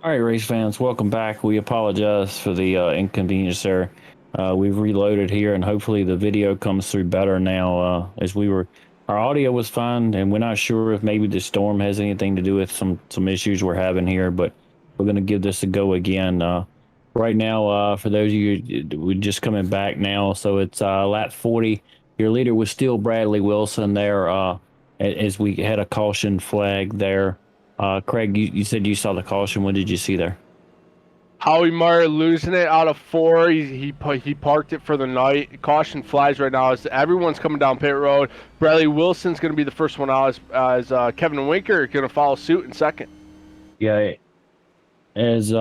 All right, race fans, welcome back. We apologize for the inconvenience there. We've reloaded here, and hopefully the video comes through better now. Our audio was fine, and we're not sure if maybe the storm has anything to do with some issues we're having here, but we're going to give this a go again. Right now, for those of you we're just coming back now, so it's lap 40. Your leader was still Bradley Wilson there, as we had a caution flag there. Craig, you said you saw the caution. What did you see there? Howie Meyer losing it out of four. He parked it for the night. Caution flies right now as everyone's coming down pit road. Bradley Wilson's going to be the first one out as Kevin Winker going to follow suit in second. Yeah, as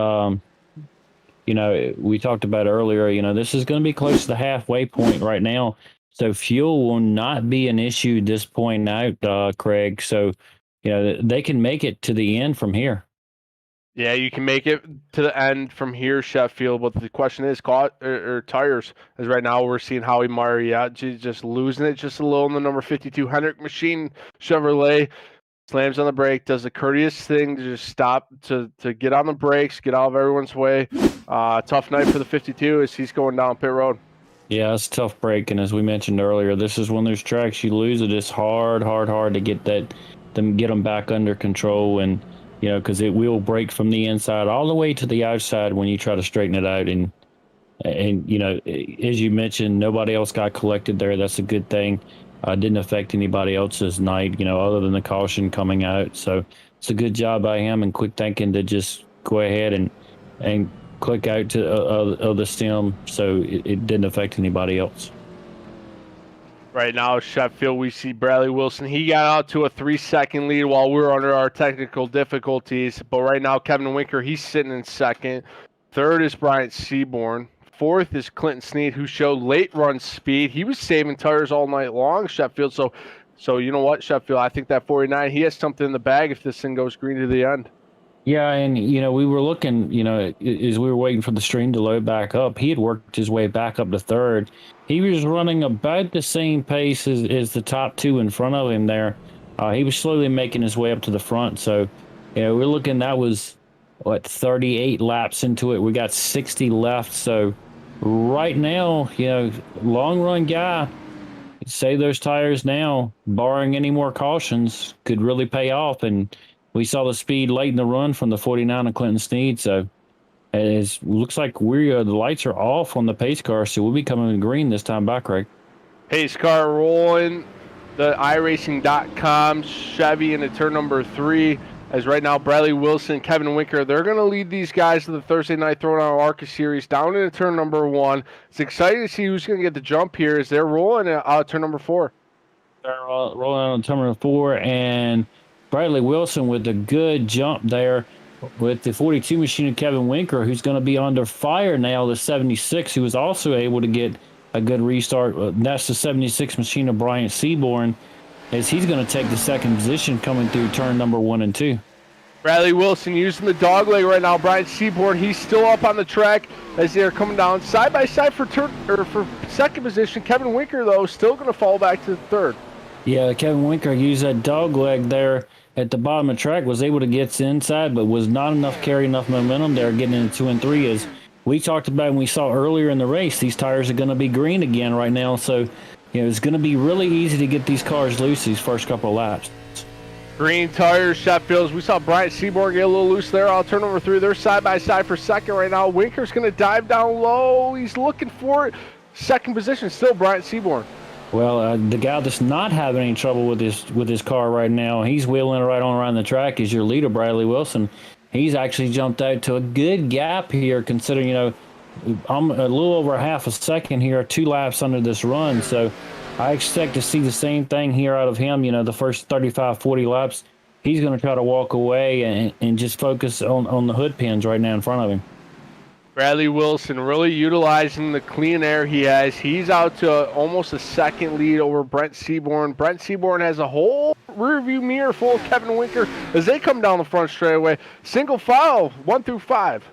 we talked about earlier, this is going to be close to the halfway point right now. So fuel will not be an issue at this point out, Craig. So, they can make it to the end from here. Yeah, you can make it to the end from here, Sheffield. But the question is, tires. As right now we're seeing Howie Meyer, just losing it just a little in the number 52 Hendrick Machine Chevrolet. Slams on the brake, does the courteous thing to just stop to get on the brakes, get out of everyone's way. Tough night for the 52 as he's going down pit road. Yeah, it's tough break, and as we mentioned earlier, this is one of those tracks you lose it. It's hard to get them back under control, and because it will break from the inside all the way to the outside when you try to straighten it out. And as you mentioned, nobody else got collected there. That's a good thing. Didn't affect anybody else's night, other than the caution coming out. So it's a good job by him, and quick thinking to just go ahead and click out to the stem, so it didn't affect anybody else. Right now, Sheffield, we see Bradley Wilson. He got out to a 3-second lead while we were under our technical difficulties. But right now, Kevin Winker, he's sitting in second. Third is Bryant Seaborn. Fourth is Clinton Sneed, who showed late run speed. He was saving tires all night long, Sheffield. So you know what, Sheffield? I think that 49, he has something in the bag if this thing goes green to the end. Yeah, and we were looking, as we were waiting for the stream to load back up, he had worked his way back up to third. He was running about the same pace as the top two in front of him there. He was slowly making his way up to the front. So, we're looking, that was, 38 laps into it. We got 60 left. So right now, long run guy, save those tires now, barring any more cautions, could really pay off. And we saw the speed late in the run from the 49 of Clinton Sneed, so it looks like the lights are off on the pace car, so we'll be coming green this time back, Craig. Pace car rolling, the iRacing.com Chevy into turn number 3. As right now, Bradley Wilson, Kevin Winker, they're going to lead these guys to the Thursday night Throwdown Arca series down into turn number 1. It's exciting to see who's going to get the jump here as they're rolling out turn number 4. They're rolling on turn number 4, and Bradley Wilson with a good jump there with the 42 machine of Kevin Winker, who's going to be under fire now, the 76, who was also able to get a good restart. That's the 76 machine of Bryant Seaborn, as he's going to take the second position coming through turn number 1 and 2. Bradley Wilson using the dog leg right now. Bryant Seaborn, he's still up on the track as they're coming down side by side for second position. Kevin Winker, though, still going to fall back to third. Yeah, Kevin Winker used that dog leg there at the bottom of the track, was able to get inside, but was not enough, carry enough momentum there getting into 2 and 3. As we talked about and we saw earlier in the race, these tires are going to be green again right now. So, it's going to be really easy to get these cars loose these first couple of laps. Green tires, Sheffield. We saw Bryant Seaborn get a little loose there. I'll turn number 3. They're side by side for second right now. Winker's going to dive down low. He's looking for it. Second position, still Bryant Seaborn. Well, the guy that's not having any trouble with his car right now, he's wheeling right on around the track, is your leader, Bradley Wilson. He's actually jumped out to a good gap here, considering, I'm a little over half a second here, 2 laps under this run. So I expect to see the same thing here out of him, the first 35, 40 laps. He's going to try to walk away and just focus on the hood pins right now in front of him. Bradley Wilson really utilizing the clean air he has. He's out to almost a second lead over Brent Seaborn. Brent Seaborn has a whole rearview mirror full of Kevin Winker as they come down the front straightaway. Single file, 1 through 5.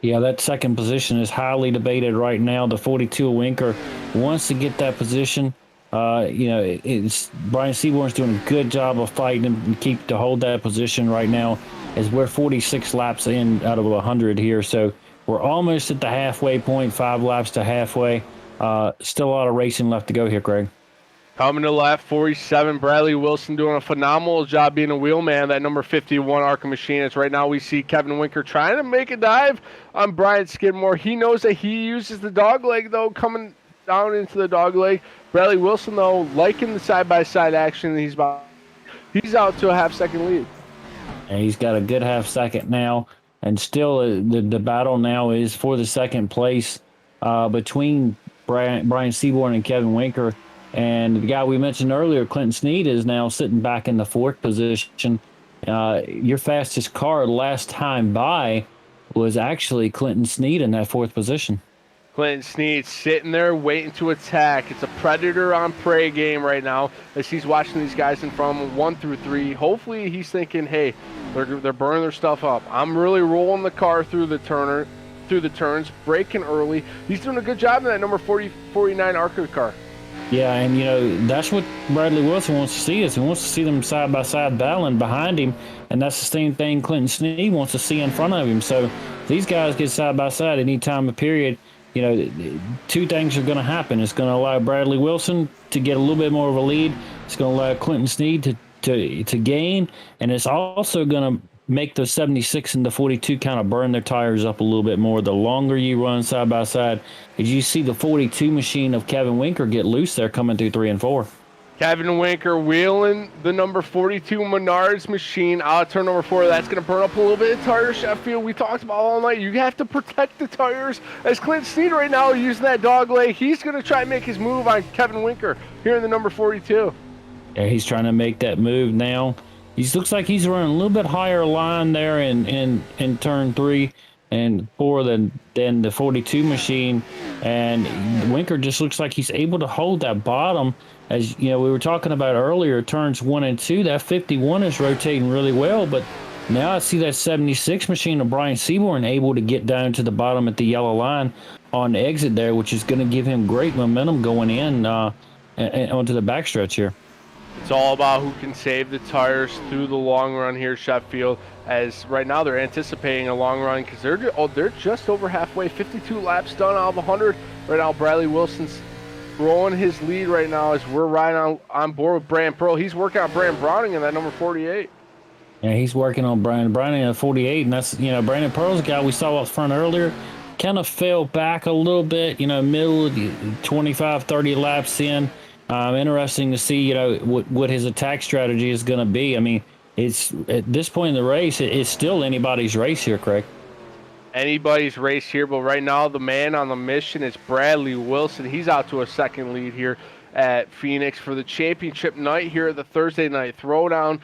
Yeah, that second position is highly debated right now. The 42 Winker wants to get that position. It's Brian Seaborn's doing a good job of fighting him to hold that position right now. as we're 46 laps in out of 100 here. So we're almost at the halfway point, 5 laps to halfway. Still a lot of racing left to go here, Craig. Coming to left, 47, Bradley Wilson doing a phenomenal job being a wheelman, that number 51 Arca machine. As right now we see Kevin Winker trying to make a dive on Brian Skidmore. He knows that he uses the dog leg, though, coming down into the dog leg. Bradley Wilson, though, liking the side-by-side action. He's out to a half-second lead. And he's got a good half-second now. And still the battle now is for the second place between Brian Seaborn and Kevin Winker. And the guy we mentioned earlier, Clinton Sneed, is now sitting back in the fourth position. Your fastest car last time by was actually Clinton Sneed in that fourth position. Clinton Sneed sitting there waiting to attack. It's a predator on prey game right now as he's watching these guys in front of him, 1 through 3. Hopefully he's thinking, hey, they're burning their stuff up. I'm really rolling the car through the turns, braking early. He's doing a good job in that number 49 Arca car. Yeah, and that's what Bradley Wilson wants to see. He wants to see them side by side battling behind him, and that's the same thing Clinton Sneed wants to see in front of him. So if these guys get side by side any time of period, two things are going to happen. It's going to allow Bradley Wilson to get a little bit more of a lead. It's going to allow Clinton Sneed to gain, and it's also going to make the 76 and the 42 kind of burn their tires up a little bit more. The longer you run side by side, as you see the 42 machine of Kevin Winker get loose there coming through 3 and 4. Kevin Winker wheeling the number 42 Menards machine out of turn number 4. That's going to burn up a little bit of tires, Sheffield. We talked about all night. You have to protect the tires. As Clint Sneed right now using that dog leg, he's going to try and make his move on Kevin Winker here in the number 42. Yeah, he's trying to make that move now. He looks like he's running a little bit higher line there in turn 3 and 4 than the 42 machine. And Winker just looks like he's able to hold that bottom. As we were talking about earlier, turns 1 and 2, that 51 is rotating really well. But now I see that 76 machine of Brian Seaborn able to get down to the bottom at the yellow line on the exit there, which is going to give him great momentum going in onto the backstretch here. It's all about who can save the tires through the long run here, Sheffield, as right now they're anticipating a long run because they're just over halfway, 52 laps done out of 100. Right now, Bradley Wilson's growing his lead right now as we're riding on board with Brandon Pearl. He's working on Brandon Browning in that number 48. Yeah, he's working on Brandon Browning at 48, and that's, Brandon Pearl's a guy we saw up front earlier. Kind of fell back a little bit, middle 25, 30 laps in. Interesting to see, what his attack strategy is going to be. I mean, it's at this point in the race, it's still anybody's race here, Craig. Anybody's race here, but right now the man on the mission is Bradley Wilson. He's out to a second lead here at Phoenix for the championship night here at the Thursday night Throwdown.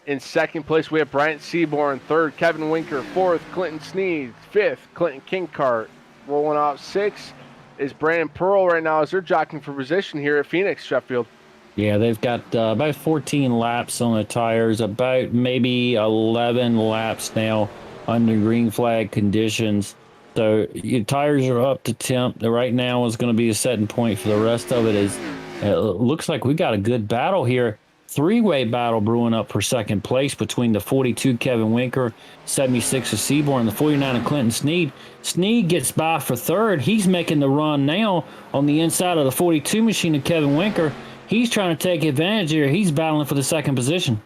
In second place, we have Bryant Seaborn, third, Kevin Winker, fourth, Clinton Sneed, fifth, Clinton Kinkart. Rolling out sixth is Brandon Pearl right now as they're jockeying for position here at Phoenix, Sheffield. Yeah, they've got about 14 laps on the tires, about maybe 11 laps now under green flag conditions. So your tires are up to temp. Right now is going to be a setting point for the rest of it. It looks like we got a good battle here. Three-way battle brewing up for second place between the 42 Kevin Winker, 76 of Seaborn, and the 49 of Clinton Sneed. Sneed gets by for third. He's making the run now on the inside of the 42 machine of Kevin Winker. He's trying to take advantage here. He's battling for the second position.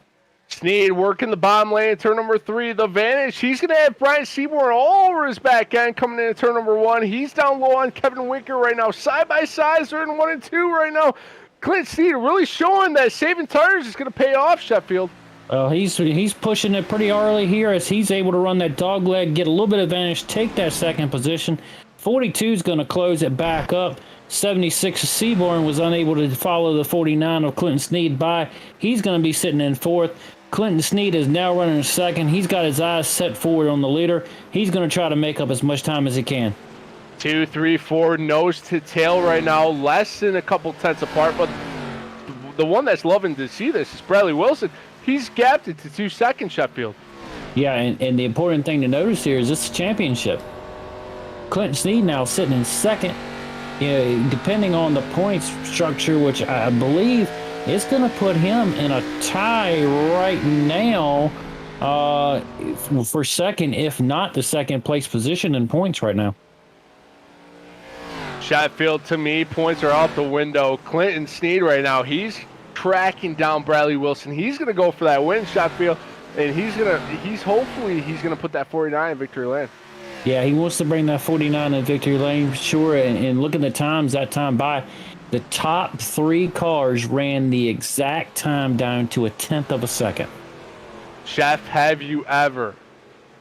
Sneed working the bottom lane, turn number 3, the Vantage. He's going to have Brian Seaborn all over his back end coming in at turn number 1. He's down low on Kevin Winker right now. Side by side, they're in 1 and 2 right now. Clint Sneed really showing that saving tires is going to pay off, Sheffield. He's pushing it pretty early here as he's able to run that dog leg, get a little bit of advantage, take that second position. 42 is going to close it back up. 76 of Seaborn was unable to follow the 49 of Clinton Sneed by. He's going to be sitting in fourth. Clinton Sneed is now running second. He's got his eyes set forward on the leader. He's going to try to make up as much time as he can. 2, 3, 4, nose to tail right now, less than a couple tenths apart, but the one that's loving to see this is Bradley Wilson. He's gapped it to 2 seconds, Sheffield. Yeah, and the important thing to notice here is this championship. Clinton Sneed now sitting in second. Depending on the points structure, which I believe is going to put him in a tie right now for second, if not the second place position in points right now. Sheffield, to me, points are out the window. Clinton Sneed right now, he's tracking down Bradley Wilson. He's going to go for that win, Sheffield, and hopefully he's going to put that 49 in victory lane. Yeah, he wants to bring that 49 in victory lane, sure. And look at the times that time by. The top 3 cars ran the exact time down to a 1/10 of a second. Chef, have you ever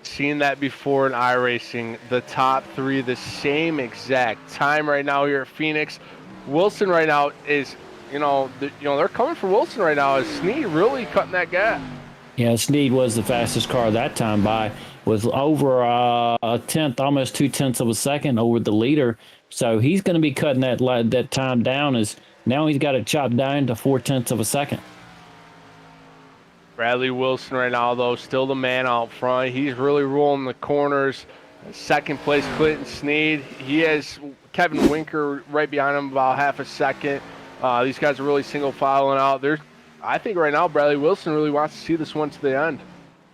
seen that before in iRacing? The top 3, the same exact time right now here at Phoenix. Wilson right now is, they're coming for Wilson right now. Is Sneed really cutting that gap? Yeah, Sneed was the fastest car that time by. Was over a 1/10, almost 2/10 of a second over the leader. So he's going to be cutting that time down. As now he's got it chopped down to 4/10 of a second. Bradley Wilson right now, though, still the man out front. He's really rolling the corners. Second place, Clinton Sneed. He has Kevin Winker right behind him, about half a second. These guys are really single filing out. I think right now Bradley Wilson really wants to see this one to the end.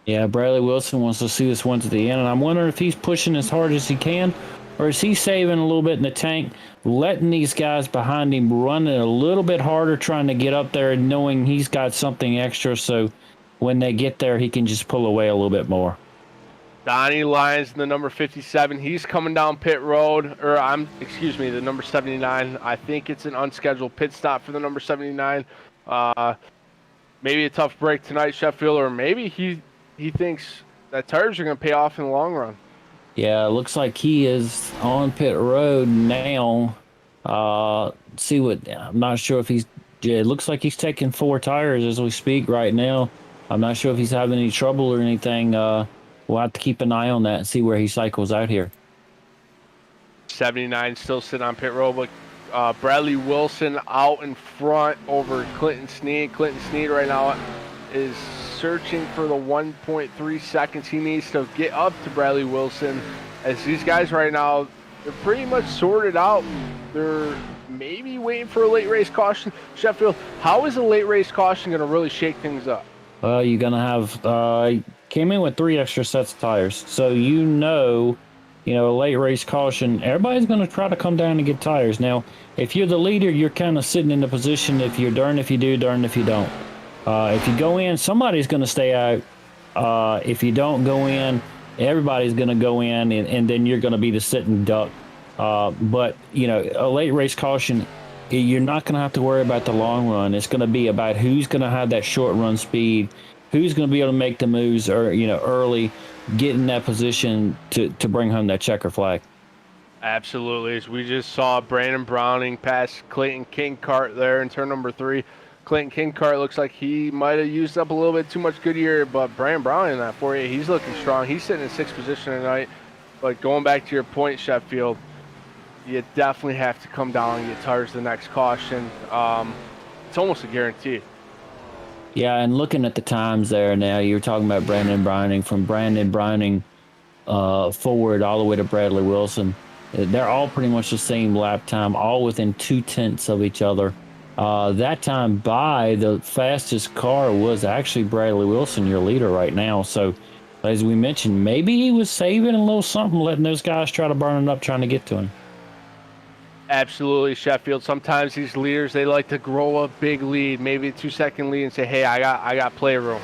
Yeah, Bradley Wilson wants to see this one to the end, and I'm wondering if he's pushing as hard as he can, or is he saving a little bit in the tank, letting these guys behind him run it a little bit harder, trying to get up there, and knowing he's got something extra, so when they get there, he can just pull away a little bit more. Donnie Lyons, the number 57, he's coming down pit road, the number 79. I think it's an unscheduled pit stop for the number 79. Maybe a tough break tonight, Sheffield, or maybe he thinks that tires are going to pay off in the long run. Yeah, it looks like he is on pit road now. I'm not sure if it looks like he's taking 4 tires as we speak right now. I'm not sure if he's having any trouble or anything. We'll have to keep an eye on that and see where he cycles out here. 79 still sitting on pit road, but Bradley Wilson out in front over Clinton Sneed. Clinton Sneed right now is searching for the 1.3 seconds he needs to get up to Bradley Wilson. As these guys right now, they're pretty much sorted out. They're maybe waiting for a late race caution. Sheffield, how is a late race caution going to really shake things up? You're going to have came in with 3 extra sets of tires. So a late race caution, everybody's going to try to come down and get tires. Now, if you're the leader, you're kind of sitting in the position if you're darned if you do, darned if you don't. If you go in, somebody's going to stay out. If you don't go in, everybody's going to go in, and then you're going to be the sitting duck. But a late race caution, you're not going to have to worry about the long run. It's going to be about who's going to have that short run speed, who's going to be able to make the moves early, get in that position to bring home that checker flag. Absolutely. As we just saw Brandon Browning pass Clayton Kincart there in turn number 3. Clayton Kincart looks like he might have used up a little bit too much Goodyear, but Brandon Browning in that 48, he's looking strong. He's sitting in 6th position tonight. But going back to your point, Sheffield, you definitely have to come down and get tires the next caution. It's almost a guarantee. Yeah, and looking at the times there now, you're talking about Brandon Browning, from Brandon Browning forward all the way to Bradley Wilson. They're all pretty much the same lap time, all within 2/10 of each other. That time by, the fastest car was actually Bradley Wilson, your leader right now. So, as we mentioned, maybe he was saving a little something, letting those guys try to burn it up, trying to get to him. Absolutely, Sheffield. Sometimes these leaders, they like to grow a big lead, maybe a 2-second lead, and say, hey, I got playroom.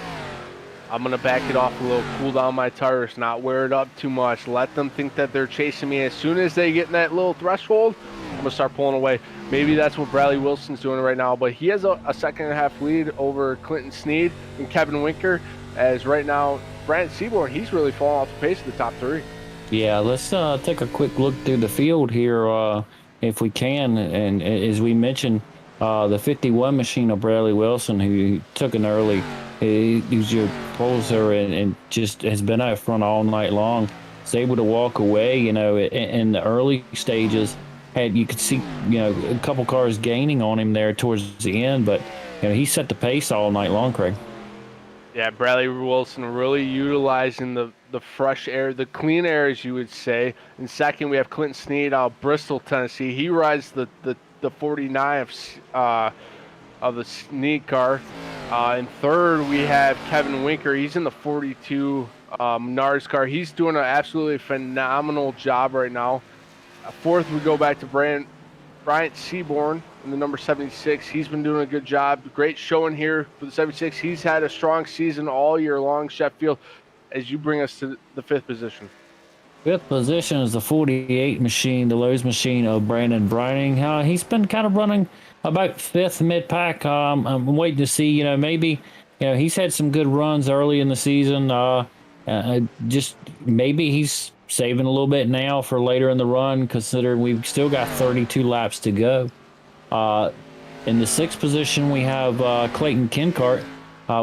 I'm going to back it off a little, cool down my tires, not wear it up too much. Let them think that they're chasing me. As soon as they get in that little threshold, I'm going to start pulling away. Maybe that's what Bradley Wilson's doing right now, but he has a 1.5-second lead over Clinton Sneed and Kevin Winker, as right now, Brandon Seaborn, he's really falling off the pace of the top 3. Yeah, let's take a quick look through the field here. If we can, and as we mentioned, the 51 machine of Bradley Wilson, who took an early, he's your closer and just has been out front all night long, is able to walk away, in the early stages. You could see, a couple cars gaining on him there towards the end, but he set the pace all night long, Craig. Yeah, Bradley Wilson really utilizing the fresh air, the clean air, as you would say. And second, we have Clinton Sneed out of Bristol, Tennessee. He rides the 49 of the Sneed car. In third, we have Kevin Winker. He's in the 42 Menards car. He's doing an absolutely phenomenal job right now. Fourth, we go back to Bryant Seaborn in the number 76. He's been doing a good job. Great showing here for the 76. He's had a strong season all year long, Sheffield, as you bring us to the fifth position. Fifth position is the 48 machine, the Lowe's machine of Brandon Brining. He's been kind of running about fifth mid-pack. I'm waiting to see, maybe, he's had some good runs early in the season. Just maybe he's saving a little bit now for later in the run, considering we've still got 32 laps to go. In the sixth position, we have Clayton Kincart.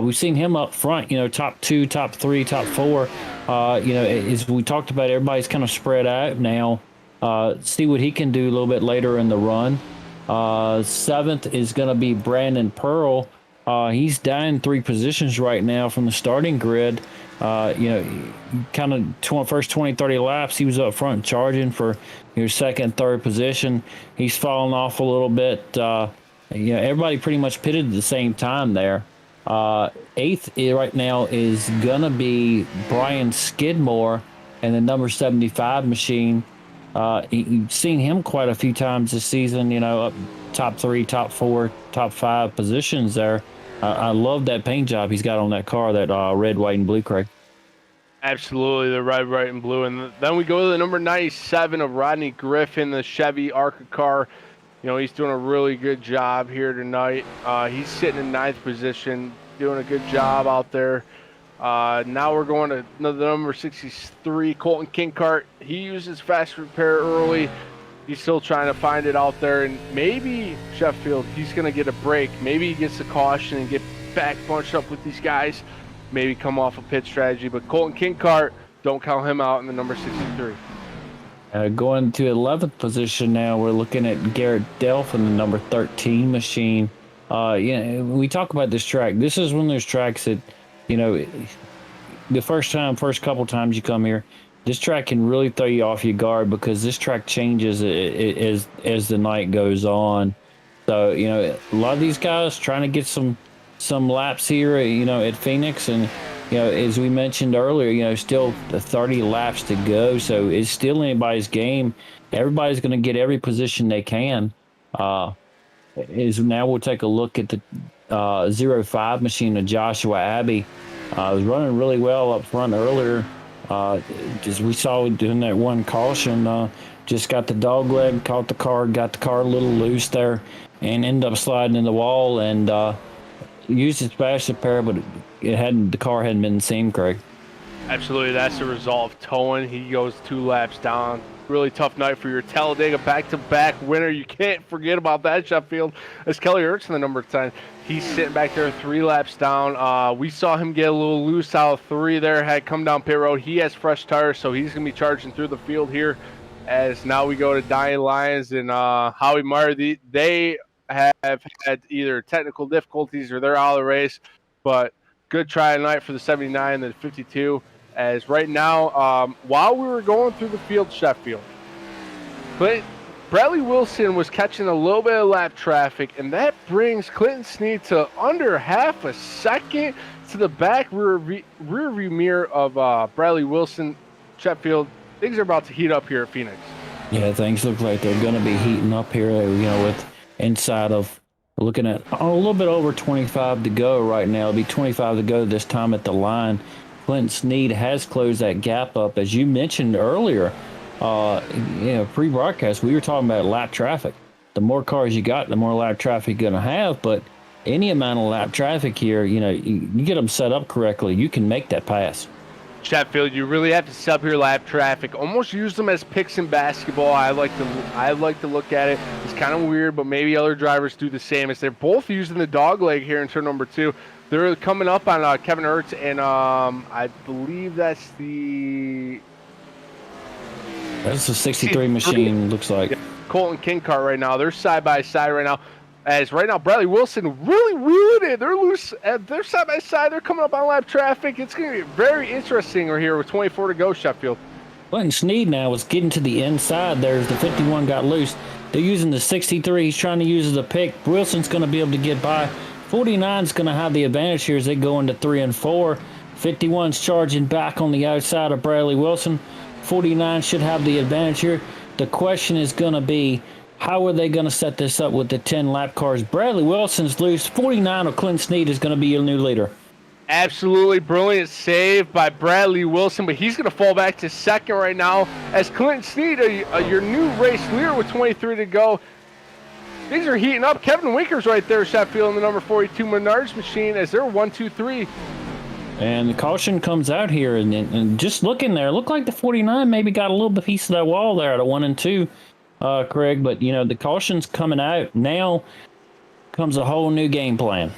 We've seen him up front, top two, top three, top four. As we talked about, everybody's kind of spread out now. See what he can do a little bit later in the run. Seventh is going to be Brandon Pearl. He's down 3 positions right now from the starting grid. Kind of first 20, 30 laps, he was up front charging for your second, third position. He's fallen off a little bit. Everybody pretty much pitted at the same time there. Eighth right now is gonna be Brian Skidmore and the number 75 machine. You've seen him quite a few times this season, up top 3, top 4, top 5 positions there. I love that paint job he's got on that car, that red, white, and blue, Craig. Absolutely, the red, white, and blue. And then we go to the number 97 of Rodney Griffin, the Chevy Arca car. He's doing a really good job here tonight. He's sitting in 9th position, doing a good job out there. Now we're going to the number 63, Colton Kincart. He uses fast repair early. He's still trying to find it out there. And maybe, Sheffield, he's going to get a break. Maybe he gets a caution and get back bunched up with these guys. Maybe come off a pit strategy. But Colton Kincart, don't count him out in the number 63. Going to 11th position now, we're looking at Garrett Delph in the number 13 machine. We talk about this track. This is one of those tracks that, the first couple times you come here, this track can really throw you off your guard because this track changes as the night goes on. So, a lot of these guys trying to get some laps here, at Phoenix, and as we mentioned earlier, still 30 laps to go, so it's still anybody's game. Everybody's going to get every position they can. Now we'll take a look at the 05 machine of Joshua Abbey. Was running really well up front earlier. As we saw doing that one caution, just got the dog leg, caught the car, got the car a little loose there, and ended up sliding in the wall and used its fast repair, but the car hadn't been seen, Craig. Absolutely, that's the result of towing. He goes 2 laps down. Really tough night for your Talladega back-to-back winner. You can't forget about that, Sheffield. As Kelly Erickson, the number 10, he's sitting back there 3 laps down. We saw him get a little loose out of 3 there, had come down pit road. He has fresh tires, so he's going to be charging through the field here. As now we go to Dying Lions and Howie Meyer. They have had either technical difficulties or they're out of the race, but good try tonight for the 79 and the 52. As right now, while we were going through the field, Sheffield, Bradley Wilson was catching a little bit of lap traffic, and that brings Clinton Snead to under half a second to the back rear view mirror of Bradley Wilson. Sheffield, things are about to heat up here at Phoenix. Yeah, things look like they're going to be heating up here, with inside of looking at a little bit over 25 to go right now. It'll be 25 to go this time at the line. Clinton Snead has closed that gap up. As you mentioned earlier, pre-broadcast, we were talking about lap traffic. The more cars you got, the more lap traffic you're going to have. But any amount of lap traffic here, you get them set up correctly, you can make that pass. Sheffield, you really have to set up your lap traffic. Almost use them as picks in basketball. I like to look at it. It's kind of weird, but maybe other drivers do the same. As they're both using the dog leg here in turn number 2. They're coming up on Kevin Ertz, and I believe that's the 63 machine, looks like. Yeah, Colton Kincart right now. They're side by side right now. As right now, Bradley Wilson really wheeling it. They're loose. They're side by side. They're coming up on lap traffic. It's going to be very interesting right here with 24 to go, Sheffield. Clinton Snead now was getting to the inside. There's the 51 got loose. They're using the 63. He's trying to use it as a pick. Wilson's going to be able to get by 49's going to have the advantage here as they go into 3 and 4. 51's charging back on the outside of Bradley Wilson. 49 should have the advantage here. The question is going to be, how are they going to set this up with the 10 lap cars? Bradley Wilson's loose. 49 or Clint Snead is going to be your new leader. Absolutely brilliant save by Bradley Wilson, but he's going to fall back to second right now as Clint Snead, your new race leader with 23 to go. Things are heating up. Kevin Winker's right there, Sheffield, in the number 42 Menards machine as they're 1, 2, 3. And the caution comes out here, and just looking there, looked like the 49 maybe got a little bit piece of that wall there at a 1 and 2, Craig. But, the caution's coming out. Now comes a whole new game plan.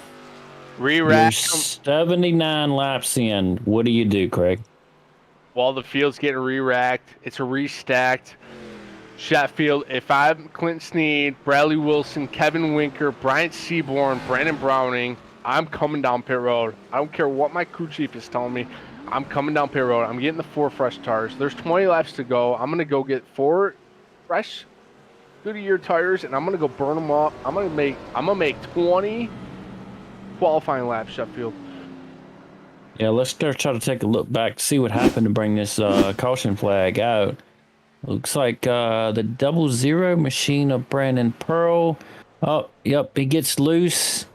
Re-rack. 79 laps in. What do you do, Craig? While the field's getting re-racked, it's a restacked. Sheffield, if I'm Clint Snead, Bradley Wilson, Kevin Winker, Bryant Seaborn, Brandon Browning, I'm coming down pit road. I don't care what my crew chief is telling me. I'm coming down pit road. I'm getting the 4 fresh tires. There's 20 laps to go. I'm going to go get 4 fresh Goodyear tires, and I'm going to go burn them up. I'm going to make 20 qualifying laps, Sheffield. Yeah, let's try to take a look back, see what happened to bring this caution flag out. Looks like the 00 machine of Brandon Pearl. Oh, yep, he gets loose,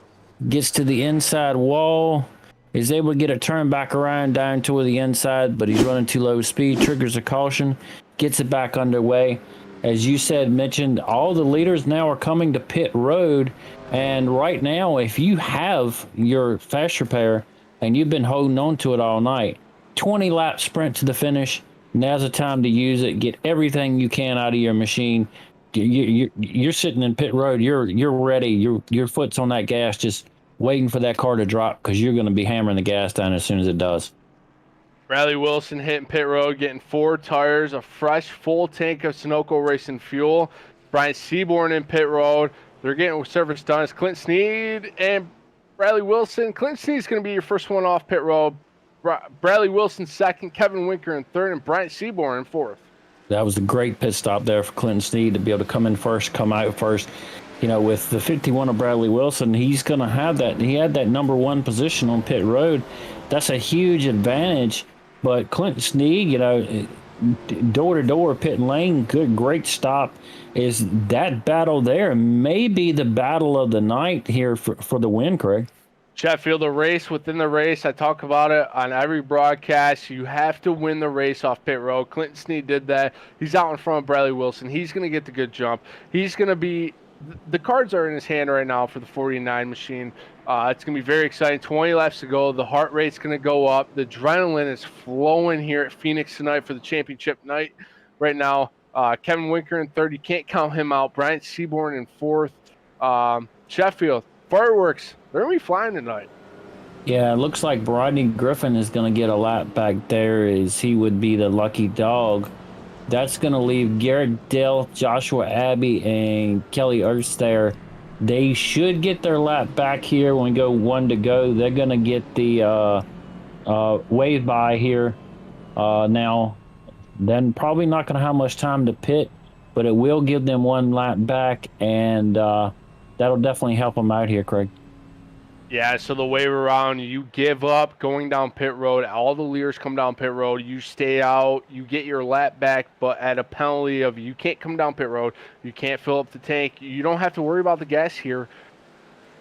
gets to the inside wall, is able to get a turn back around down toward the inside, but he's running too low speed, triggers a caution, gets it back underway. As you mentioned, all the leaders now are coming to pit road, and right now, if you have your fast repair and you've been holding on to it all night, 20 lap sprint to the finish. Now's the time to use it. Get everything you can out of your machine. You're sitting in pit road. You're ready. Your foot's on that gas, just waiting for that car to drop because you're going to be hammering the gas down as soon as it does. Bradley Wilson hitting pit road, getting 4 tires, a fresh full tank of Sunoco Racing fuel. Brian Seaborn in pit road. They're getting service done. It's Clint Snead and Bradley Wilson. Clint Snead's going to be your first one off pit road. Bradley Wilson second, Kevin Winker in third, and Bryant Seaborn in fourth. That was a great pit stop there for Clinton Snead to be able to come in first, come out first. With the 51 of Bradley Wilson, he's going to have that. He had that number 1 position on pit road. That's a huge advantage. But Clinton Snead, door-to-door, pit and lane, great stop. Is that battle there may be the battle of the night here for the win, Craig? Sheffield, the race within the race. I talk about it on every broadcast. You have to win the race off pit road. Clinton Snead did that. He's out in front of Bradley Wilson. He's going to get the good jump. He's going to be – the cards are in his hand right now for the 49 machine. It's going to be very exciting. 20 laps to go. The heart rate's going to go up. The adrenaline is flowing here at Phoenix tonight for the championship night right now. Kevin Winker in third. You can't count him out. Bryant Seaborn in fourth. Sheffield, fireworks. They're going to be flying tonight. Yeah, it looks like Rodney Griffin is going to get a lap back there as he would be the lucky dog. That's going to leave Garrett Dell, Joshua Abbey, and Kelly Ertz there. They should get their lap back here when we go 1 to go. They're going to get the wave by here now. Then probably not going to have much time to pit, but it will give them 1 lap back, and that'll definitely help them out here, Craig. Yeah, so the wave around, you give up going down pit road. All the leaders come down pit road. You stay out. You get your lap back, but at a penalty of you can't come down pit road. You can't fill up the tank. You don't have to worry about the gas here,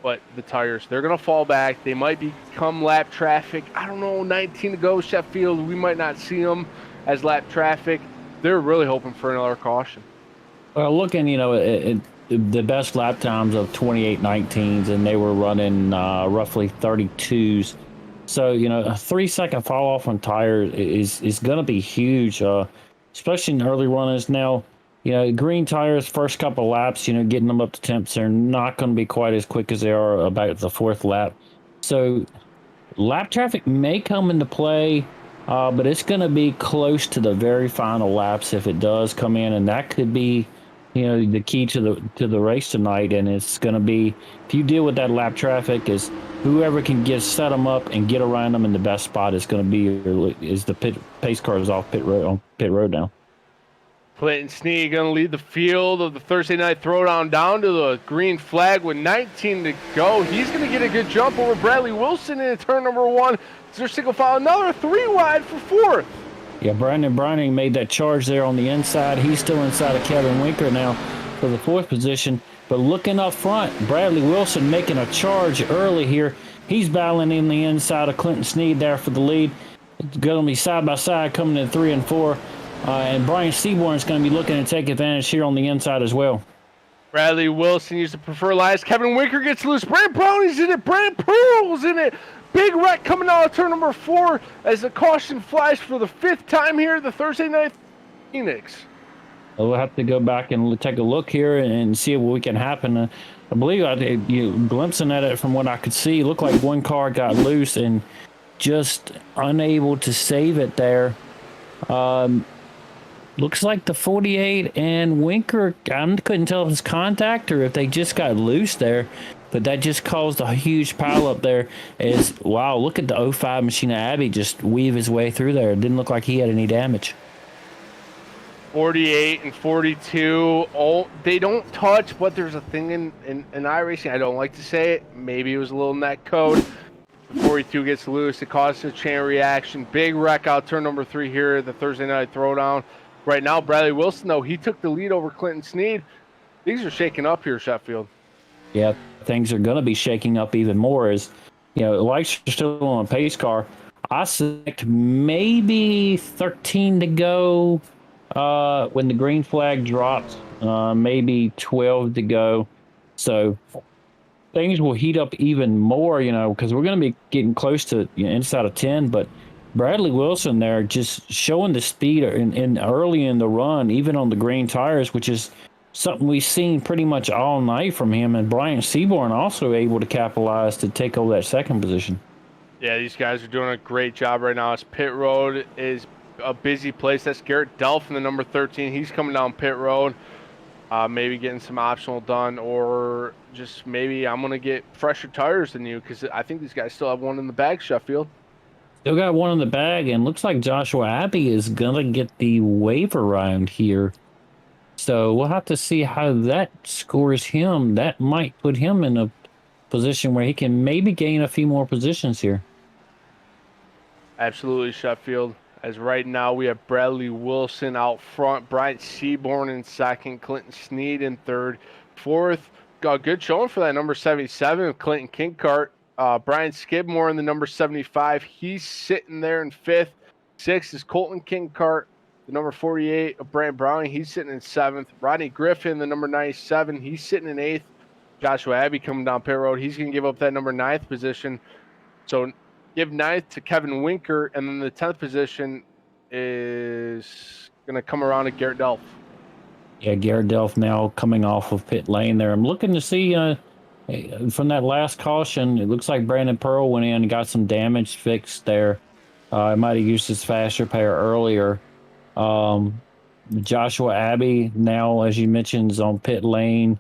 but the tires, they're going to fall back. They might become lap traffic. I don't know, 19 to go, Sheffield. We might not see them as lap traffic. They're really hoping for another caution. Well, looking, the best lap times of 28.19s, and they were running roughly 32s. So, a 3-second fall off on tires is going to be huge, especially in early runners. Now, green tires, first couple laps, getting them up to temps, they're not going to be quite as quick as they are about the 4th lap. So, lap traffic may come into play, but it's going to be close to the very final laps if it does come in, and that could be the key to the race tonight. And it's going to be, if you deal with that lap traffic, is whoever can set them up and get around them in the best spot is going to be is the pace cars off pit road now. Clinton Snead going to lead the field of the Thursday night throwdown down to the green flag with 19 to go. He's going to get a good jump over Bradley Wilson in turn number 1. It's their single file. Another 3 wide for 4th. Yeah, Brandon Browning made that charge there on the inside. He's still inside of Kevin Winker now for the 4th position. But looking up front, Bradley Wilson making a charge early here. He's battling in the inside of Clinton Snead there for the lead. It's going to be side by side coming in 3 and 4. And Brian Seaborn is going to be looking to take advantage here on the inside as well. Bradley Wilson used to prefer last. Kevin Winker gets loose. Brandon Browning's in it. Brandon Pearl's in it. Big wreck coming out of turn number 4 as the caution flies for the 5th time here at the Thursday night Phoenix. We'll have to go back and take a look here and see what can happen. I believe glimpsing at it from what I could see, it looked like one car got loose and just unable to save it there. Looks like the 48 and Winker, I couldn't tell if it's contact or if they just got loose there, but that just caused a huge pile up there. Wow, look at the 05 Machina Abbey just weave his way through there. It didn't look like he had any damage. 48 and 42, they don't touch, but there's a thing in iRacing, I don't like to say it, maybe it was a little net code. 42 gets loose, it causes a chain reaction. Big wreck out turn number 3 here at the Thursday night throwdown. Right now, Bradley Wilson, though, he took the lead over Clinton Snead. Things are shaking up here, Sheffield. Yeah, things are going to be shaking up even more as, lights are still on a pace car. I suspect maybe 13 to go when the green flag drops, maybe 12 to go. So things will heat up even more, because we're going to be getting close to inside of 10, but Bradley Wilson there just showing the speed in early in the run, even on the green tires, which is something we've seen pretty much all night from him. And Brian Seaborn also able to capitalize to take over that 2nd position. Yeah, these guys are doing a great job right now. As pit road is a busy place. That's Garrett Delph in the number 13. He's coming down pit road, maybe getting some optional done, or just maybe I'm going to get fresher tires than you because I think these guys still have one in the bag, Sheffield. Still got one in the bag, and looks like Joshua Abbey is going to get the waiver round here. So we'll have to see how that scores him. That might put him in a position where he can maybe gain a few more positions here. Absolutely, Sheffield. As right now we have Bradley Wilson out front, Bryant Seaborn in 2nd, Clinton Snead in 3rd. 4th, got a good showing for that number 77, Clinton Kinkart. Brian Skidmore in the number 75. He's sitting there in 5th. 6th is Colton Kinkart, the number 48 of Brant Browning. He's sitting in 7th. Rodney Griffin, the number 97. He's sitting in 8th. Joshua Abbey coming down pit road. He's going to give up that number 9th position. So give 9th to Kevin Winker, and then the 10th position is going to come around to Garrett Delph. Yeah, Garrett Delph now coming off of pit lane there. I'm looking to see from that last caution, it looks like Brandon Pearl went in and got some damage fixed there. I might have used his fast repair earlier. Joshua Abbey now, as you mentioned, is on pit lane.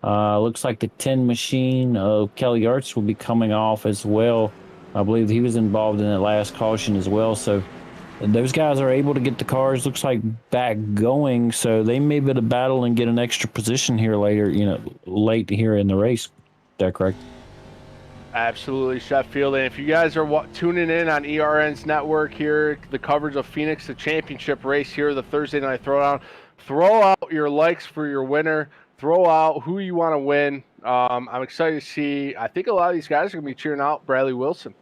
Looks like the 10 machine of Kelly Arts will be coming off as well. I believe he was involved in that last caution as well. So those guys are able to get the cars, looks like, back going. So they may be able to battle and get an extra position here later, late here in the race. Is that correct? Absolutely, Sheffield. And if you guys are tuning in on ERN's network here, the coverage of Phoenix, the championship race here, the Thursday night throwdown, throw out your likes for your winner. Throw out who you want to win. I'm excited to see. I think a lot of these guys are going to be cheering out Bradley Wilson.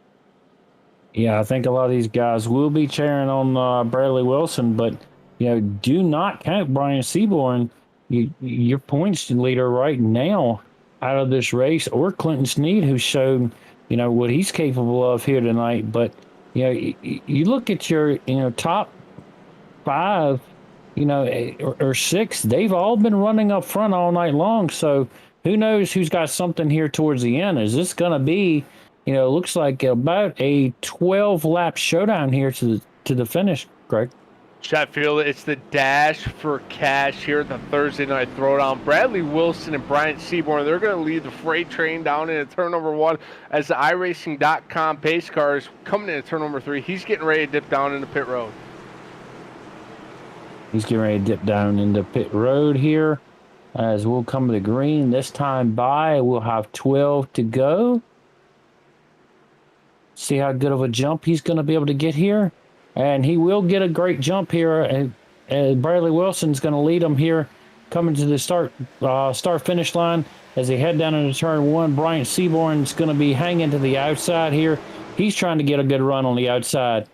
Yeah, I think a lot of these guys will be cheering on Bradley Wilson, but do not count Brian Seaborn, your points leader right now, out of this race, or Clinton Snead, who's shown what he's capable of here tonight. But you look at your top 5, or 6, they've all been running up front all night long. So who knows who's got something here towards the end? Is this going to be, looks like about a 12-lap showdown here to the finish, Greg? Sheffield, it's the dash for cash here at the Thursday night throwdown. Bradley Wilson and Bryant Seaborn, they're going to lead the freight train down into turn number 1 as the iRacing.com pace car is coming into turn number 3. He's getting ready to dip down into pit road. He's getting ready to dip down into pit road here as we'll come to the green. This time by, we'll have 12 to go. See how good of a jump he's going to be able to get here. And he will get a great jump here. And Bradley Wilson's going to lead him here coming to the start finish line as they head down into turn one. Bryant Seaborn's going to be hanging to the outside here. He's trying to get a good run on the outside.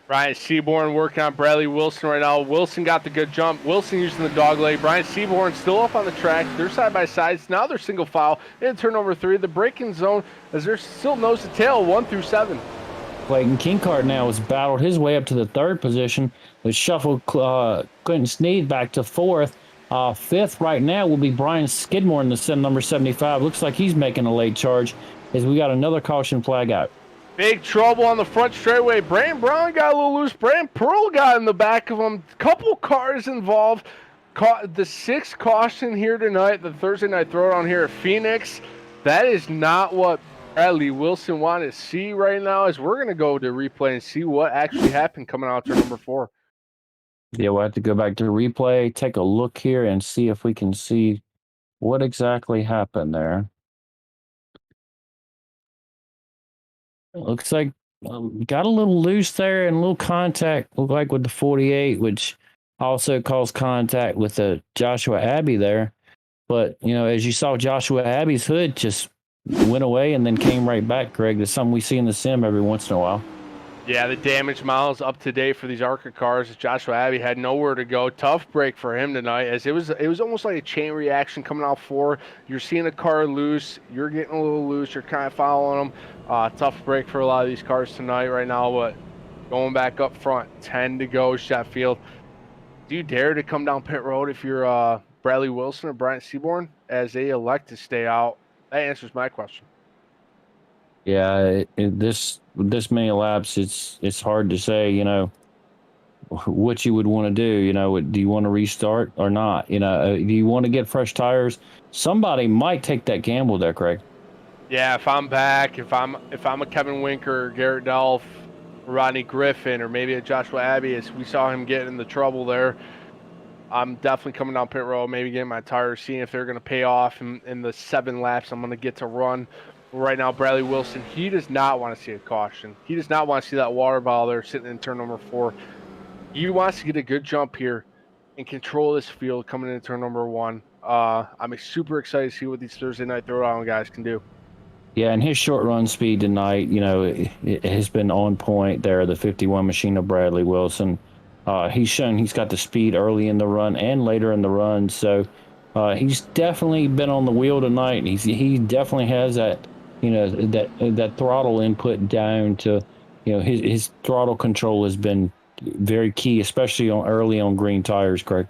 Bryant Seaborn working on Bradley Wilson right now. Wilson got the good jump. Wilson using the dog leg. Bryant Seaborn still up on the track. They're side by sides. Now they're single file in turn number 3. The braking zone as they're still nose to tail 1 through 7. Clayton Kinkart now has battled his way up to the 3rd position. We shuffled Clinton Sneed back to 4th. 5th right now will be Brian Skidmore in the set number 75. Looks like he's making a late charge as we got another caution flag out. Big trouble on the front straightaway. Brandon Brown got a little loose. Brandon Pearl got in the back of him. Couple cars involved. The 6th caution here tonight, the Thursday night throwdown here at Phoenix. That is not what Bradley Wilson wanted to see right now, as we're going to go to replay and see what actually happened coming out turn number 4. Yeah, we'll have to go back to replay, take a look here, and see if we can see what exactly happened there. It looks like got a little loose there and a little contact, looked like with the 48, which also caused contact with the Joshua Abbey there. But, you know, as you saw, Joshua Abbey's hood just went away and then came right back, Greg. That's something we see in the sim every once in a while. Yeah, the damage miles up to date for these ARCA cars. Joshua Abbey had nowhere to go. Tough break for him tonight, as it was almost like a chain reaction coming out 4. You're seeing a car loose. You're getting a little loose. You're kind of following them. Tough break for a lot of these cars tonight right now, but going back up front, 10 to go, Sheffield. Do you dare to come down pit road if you're Bradley Wilson or Bryant Seaborn, as they elect to stay out? That answers my question. Yeah, this many laps, it's hard to say, you know, what you would want to do. You know, do you want to restart or not? You know, do you want to get fresh tires? Somebody might take that gamble there, Craig. Yeah, if I'm back, if I'm a Kevin Winker, Garrett Dolph, Rodney Griffin, or maybe a Joshua Abbey, as we saw him get in the trouble there, I'm definitely coming down pit road, maybe getting my tires, seeing if they're going to pay off in the 7 laps I'm going to get to run. Right now, Bradley Wilson, he does not want to see a caution. He does not want to see that water bottle there sitting in turn number 4. He wants to get a good jump here and control this field coming into turn number 1. I'm super excited to see what these Thursday night throwdown guys can do. Yeah, and his short run speed tonight, you know, it has been on point there, the 51 machine of Bradley Wilson. He's shown he's got the speed early in the run and later in the run, so he's definitely been on the wheel tonight. He definitely has that, you know, that throttle input down to, you know, his throttle control has been very key, especially early on green tires, Craig.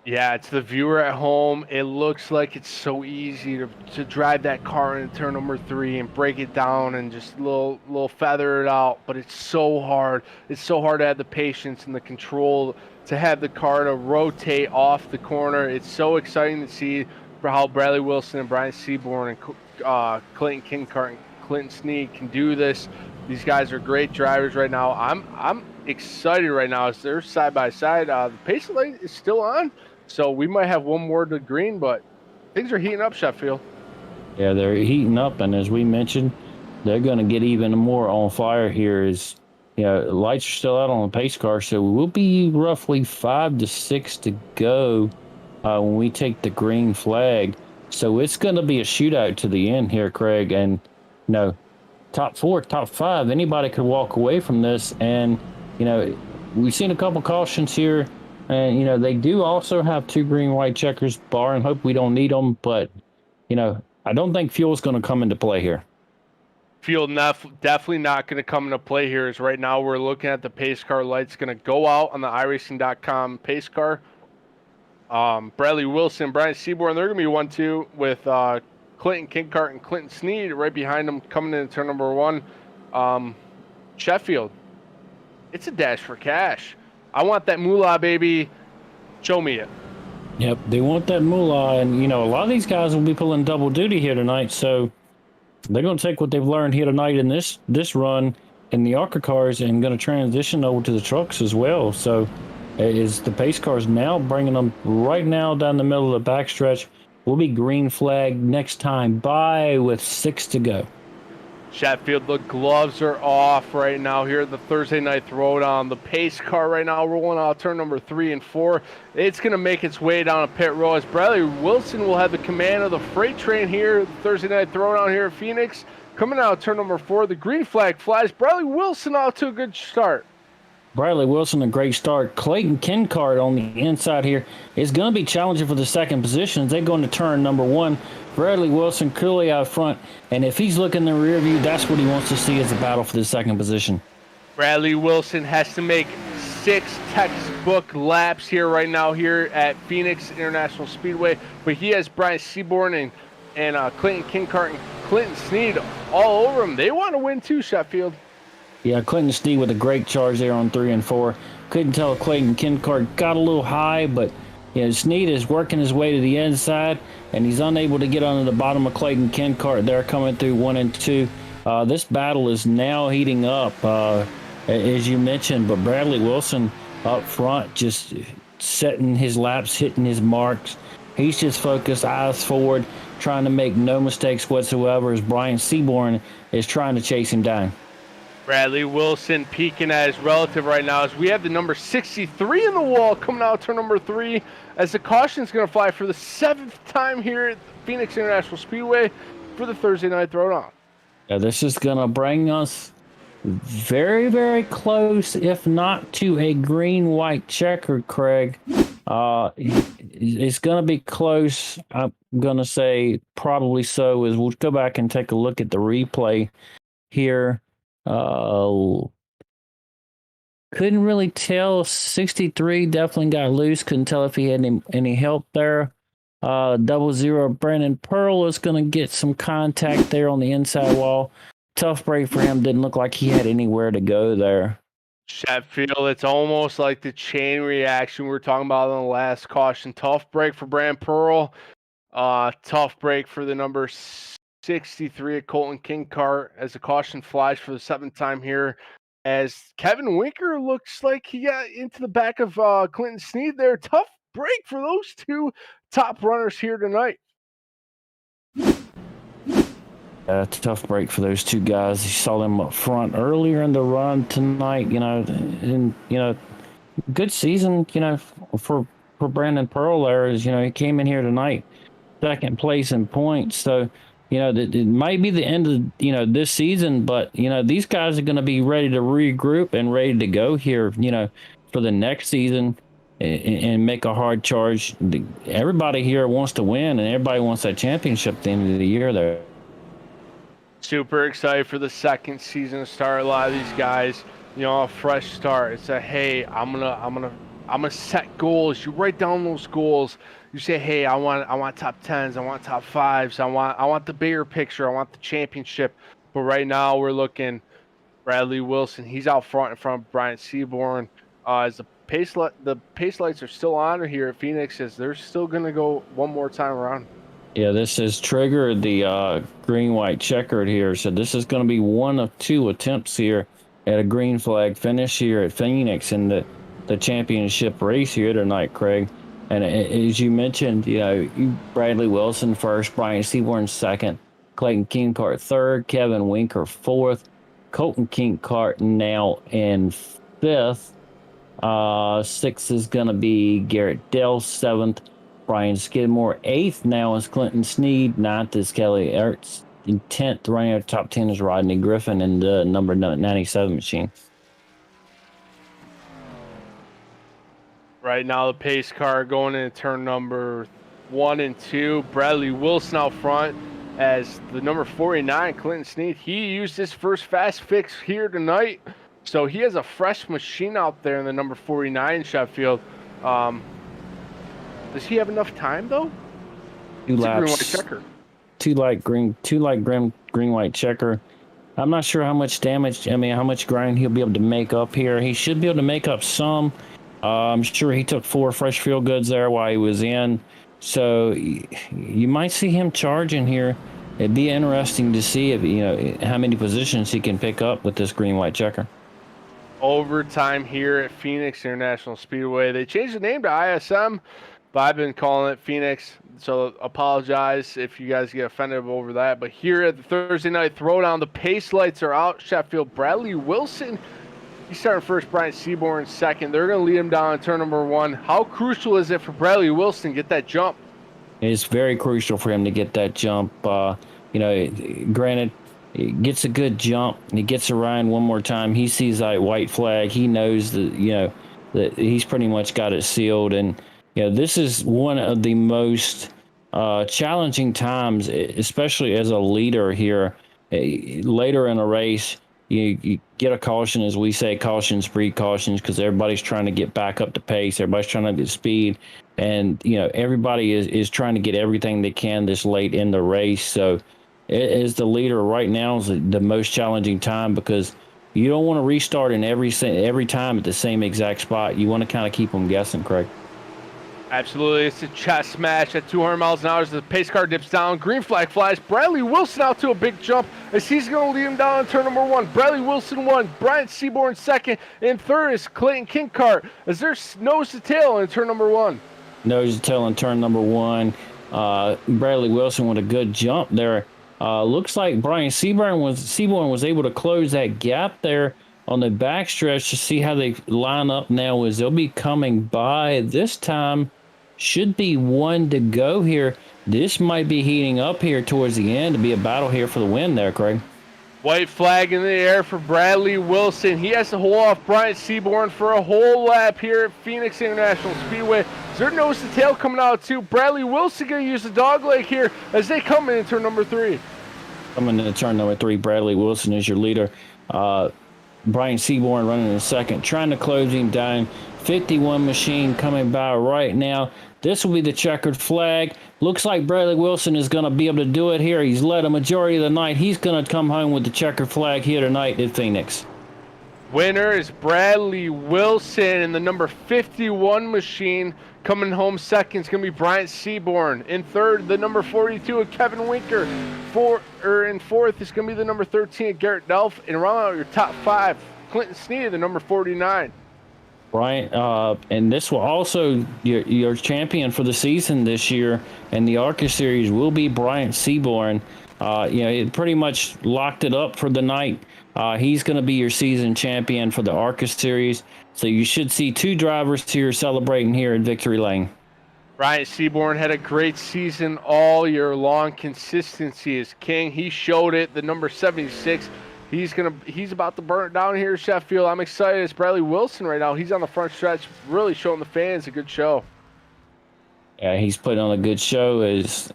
Yeah, it's the viewer at home. It looks like it's so easy to drive that car into turn number 3 and break it down and just little feather it out, but it's so hard. It's so hard to have the patience and the control to have the car to rotate off the corner. It's so exciting to see for how Bradley Wilson and Brian Seaborn and Clinton Kinkart and Clinton Sneed can do this. These guys are great drivers right now. I'm excited right now as they're side by side. The pace light is still on. So we might have one more to green, but things are heating up, Sheffield. Yeah, they're heating up, and as we mentioned, they're going to get even more on fire here. As you know, lights are still out on the pace car, so we'll be roughly 5 to 6 to go when we take the green flag. So it's going to be a shootout to the end here, Craig. And you know, top 4, top 5, anybody could walk away from this. And you know, we've seen a couple cautions here. And, you know, they do also have 2 green, white checkers, bar and hope we don't need them. But, you know, I don't think fuel's going to come into play here. Fuel definitely not going to come into play here. As right now we're looking at the pace car lights going to go out on the iRacing.com pace car. Bradley Wilson, Brian Seaborn, they're going to be 1-2 with Clinton Kinkart and Clinton Sneed right behind them coming into turn number 1. Sheffield, it's a dash for cash. I want that moolah, baby. Show me it. Yep, they want that moolah. And, you know, a lot of these guys will be pulling double duty here tonight. So they're going to take what they've learned here tonight in this run in the ARCA cars and going to transition over to the trucks as well. So, Is the pace cars now bringing them right now down the middle of the backstretch. We'll be green flag next time by with 6 to go. Sheffield, the gloves are off right now here at the Thursday night throwdown. The pace car right now rolling out turn number 3 and 4. It's going to make its way down a pit row as Bradley Wilson will have the command of the freight train here, Thursday night throwdown here at Phoenix. Coming out turn number 4, the green flag flies. Bradley Wilson out to a good start. Bradley Wilson, a great start. Clayton Kincard on the inside here is going to be challenging for the second position. They're going to turn number 1. Bradley Wilson clearly out front, and if he's looking in the rear view, that's what he wants to see as a battle for the second position. Bradley Wilson has to make 6 textbook laps here right now here at Phoenix International Speedway, but he has Brian Seaborn and Clayton Kincart and Clinton Sneed all over him. They want to win too, Sheffield. Yeah, Clinton Sneed with a great charge there on 3 and 4. Couldn't tell if Clayton Kincart got a little high, but Sneed is working his way to the inside, and he's unable to get onto the bottom of Clayton Kincart. They're coming through 1 and 2. This battle is now heating up, as you mentioned, but Bradley Wilson up front just setting his laps, hitting his marks. He's just focused, eyes forward, trying to make no mistakes whatsoever as Brian Seaborn is trying to chase him down. Bradley Wilson peeking at his relative right now as we have the number 63 in the wall coming out turn number 3 as the caution is going to fly for the 7th time here at Phoenix International Speedway for the Thursday night throwdown. Yeah, this is going to bring us very, very close, if not to a green-white checker, Craig. It's going to be close. I'm going to say probably so. As we'll go back and take a look at the replay here. Couldn't really tell. 63 definitely got loose. Couldn't tell if he had any help there. 00 Brandon Pearl is going to get some contact there on the inside wall. Tough break for him. Didn't look like he had anywhere to go there. Sheffield, it's almost like the chain reaction we were talking about on the last caution. Tough break for Brandon Pearl. Tough break for the number 63 at Colton Kincart as the caution flies for the 7th time here. As Kevin Winker looks like he got into the back of Clinton Sneed there. Tough break for those 2 top runners here tonight. Tough break for those 2 guys. You saw them up front earlier in the run tonight, and good season, for Brandon Pearl there is, he came in here tonight, 2nd place in points. So, it might be the end of, this season, but, these guys are going to be ready to regroup and ready to go here, for the next season and make a hard charge. Everybody here wants to win, and everybody wants that championship at the end of the year there. Super excited for the 2nd season to start. A lot of these guys, a fresh start. It's a, hey, I'm gonna set goals. You write down those goals. You say, hey, I want top 10s, I want top 5s, I want the bigger picture, I want the championship. But right now we're looking Bradley Wilson. He's out front in front of Brian Seaborn. As the pace lights are still on here at Phoenix, as they're still gonna go one more time around. Yeah, this has triggered the green-white checkered here. So this is going to be one of 2 attempts here at a green flag finish here at Phoenix in the championship race here tonight, Craig. And as you mentioned, Bradley Wilson first, Brian Seaborn second, Clayton Kincart third, Kevin Winker fourth, Colton Kincart now in 5th. 6th is going to be Garrett Dell, 7th. Brian Skidmore, 8th now is Clinton Sneed, 9th is Kelly Ertz, and 10th running out top 10 is Rodney Griffin in the number 97 machine. Right now the pace car going into turn number 1 and 2. Bradley Wilson out front as the number 49, Clinton Sneed. He used his first fast fix here tonight, so he has a fresh machine out there in the number 49 Sheffield. Does he have enough time though? 2 laps. Checker. 2 light green-white checker. I'm not sure how much damage, how much grind he'll be able to make up here. He should be able to make up some. I'm sure he took 4 fresh fuel goods there while he was in. So you might see him charging here. It'd be interesting to see if how many positions he can pick up with this green-white checker. Overtime here at Phoenix International Speedway. They changed the name to ISM, but I've been calling it Phoenix, so apologize if you guys get offended over that. But here at the Thursday night throwdown, the pace lights are out. Sheffield, Bradley Wilson, he's starting first, Brian Seaborn second. They're going to lead him down in turn number 1. How crucial is it for Bradley Wilson to get that jump? It's very crucial for him to get that jump. Granted, he gets a good jump and he gets around one more time. He sees that white flag. He knows that, that he's pretty much got it sealed. And, this is one of the most challenging times, especially as a leader here. Later in a race, you get a caution, as we say, cautions, precautions, because everybody's trying to get back up to pace. Everybody's trying to get speed. And, everybody is trying to get everything they can this late in the race. So, as the leader right now is the most challenging time, because you don't want to restart in every time at the same exact spot. You want to kind of keep them guessing, Craig. Absolutely. It's a chest match at 200 miles an hour as the pace car dips down. Green flag flies. Bradley Wilson out to a big jump as he's going to lead him down in turn number 1. Bradley Wilson 1. Bryant Seaborn 2nd. And 3rd is Clayton Kinkart as they're nose to tail in turn number 1. Nose to tail in turn number 1. Bradley Wilson with a good jump there. Looks like Brian Seaborn was able to close that gap there on the backstretch to see how they line up now, as they'll be coming by. This time should be 1 to go here. This might be heating up here towards the end to be a battle here for the win there, Craig. White flag in the air for Bradley Wilson. He has to hold off Bryant Seaborn for a whole lap here at Phoenix International Speedway. Is their nose to tail coming out too? Bradley Wilson going to use the dog leg here as they come in turn number 3. Coming into turn number 3, Bradley Wilson is your leader. Brian Seaborn running in second, trying to close him down. 51 machine coming by right now. This will be the checkered flag. Looks like Bradley Wilson is going to be able to do it here. He's led a majority of the night. He's going to come home with the checkered flag here tonight at Phoenix. Winner is Bradley Wilson, and the number 51 machine coming home second is going to be Bryant Seaborn. In third, the number 42 of Kevin Winker. In fourth is going to be the number 13 of Garrett Delph. And round out your top 5, Clinton Sneed, the number 49. Bryant, and this will also, your champion for the season this year in the Arca Series will be Bryant Seaborn. It pretty much locked it up for the night. He's going to be your season champion for the Arca Series. So you should see 2 drivers here celebrating here at Victory Lane. Bryant Seaborn had a great season all year long. Consistency is king. He showed it. The number 76. He's about to burn it down here at Sheffield. I'm excited. It's Bradley Wilson right now. He's on the front stretch, really showing the fans a good show. Yeah, he's putting on a good show. Is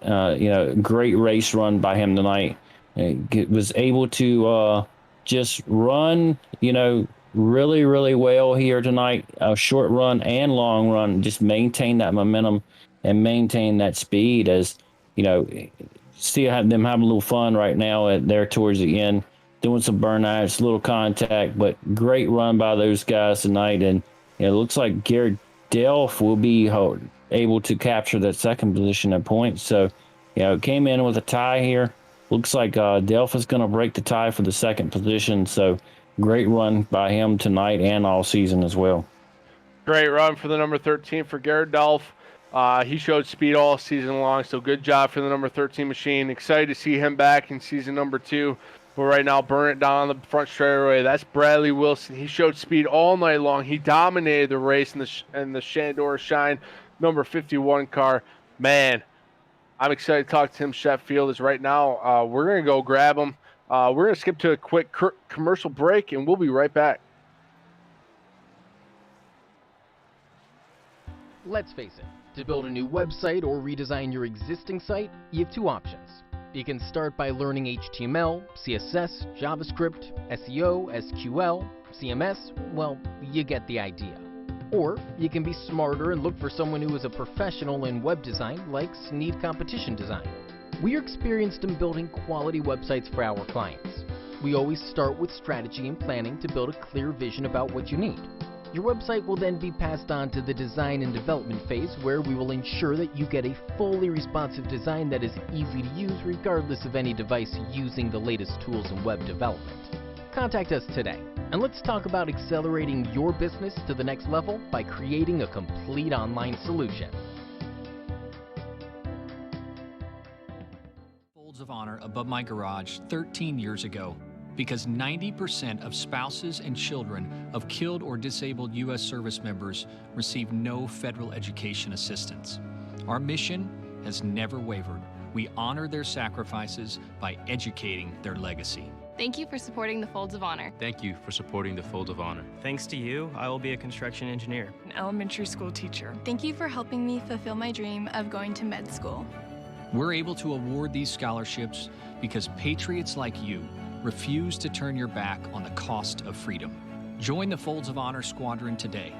great race run by him tonight. Was able to just run, really, really well here tonight. A short run and long run, just maintain that momentum and maintain that speed. As see them having a little fun right now there towards the end. Doing some burnouts, little contact, but great run by those guys tonight. And it looks like Garrett Delph will be able to capture that second position at points. So, came in with a tie here. Looks like Delph is going to break the tie for the second position. So, great run by him tonight and all season as well. Great run for the number 13 for Garrett Delph. He showed speed all season long, so good job for the number 13 machine. Excited to see him back in season number 2. But right now, burn it down on the front straightaway. That's Bradley Wilson. He showed speed all night long. He dominated the race in the Shandor Shine number 51 car. Man, I'm excited to talk to Tim Sheffield. As right now, we're going to go grab him. We're going to skip to a quick commercial break, and we'll be right back. Let's face it, to build a new website or redesign your existing site, you have 2 options. You can start by learning HTML, CSS, JavaScript, SEO, SQL, CMS, well, you get the idea. Or you can be smarter and look for someone who is a professional in web design like Sneed Competition Design. We are experienced in building quality websites for our clients. We always start with strategy and planning to build a clear vision about what you need. Your website will then be passed on to the design and development phase, where we will ensure that you get a fully responsive design that is easy to use regardless of any device using the latest tools in web development. Contact us today And let's talk about accelerating your business to the next level by creating a complete online solution. Folds of honor above my garage 13 years ago because 90% of spouses and children of killed or disabled U.S. service members receive no federal education assistance. Our mission has never wavered. We honor their sacrifices by educating their legacy. Thank you for supporting the Folds of Honor. Thank you for supporting the Fold of Honor. Thanks to you, I will be a construction engineer. An elementary school teacher. Thank you for helping me fulfill my dream of going to med school. We're able to award these scholarships because patriots like you refuse to turn your back on the cost of freedom. Join the Folds of Honor Squadron today.